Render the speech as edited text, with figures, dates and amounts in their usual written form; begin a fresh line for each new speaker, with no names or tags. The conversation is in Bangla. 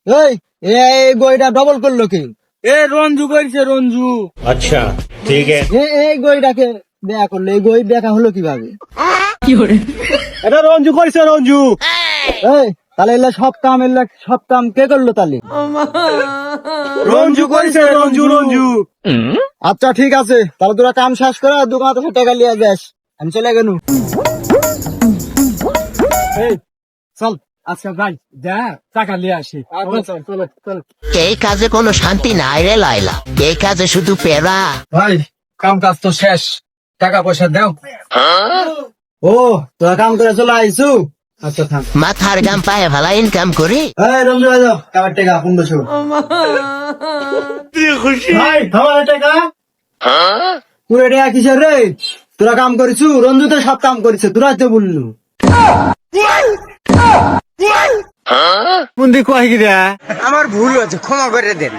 এই এই গইটা ডবল করলো কি?
এ রঞ্জু করেছে রঞ্জু।
अच्छा ठीक है।
এই গইটাকে দেখা করলো, এই গই দেখা হলো কিভাবে?
এটা রঞ্জু করেছে রঞ্জু।
এই তাহলে সব কাম কে করলো তাহলে?
রঞ্জু করেছে রঞ্জু রঞ্জু।
আচ্ছা ঠিক আছে, তাহলে তোরা কাম শেষ করে দোকান থেকে টাকা লিয়ে যাস, আমি চলে গেলু।
এই চল আচ্ছা ভাই যা টাকা নিয়ে আসি। চল চল চল।
এই কাজে কোনো শান্তি নাই রে লাইলা, এই কাজে শুধু পেরা।
ভাই কাম কাজ তো শেষ, টাকা পয়সা দাও।
ও তোরা কাম করে চলে আইসু? আচ্ছা থাম।
মাথার গাম পায়ে ভালা ইনকাম করি।
এই রঞ্জু ভাই যাও, আমার টাকা 1500। ভাই আমার টাকা পুরো টাকা কিসের রে? তোরা কাম করিছু, রঞ্জু তো সব কাম করেছে, তোরা তো বললু।
কোন দিক কয় কি রে?
আমার ভুল হয়েছে, ক্ষমা করে দেন।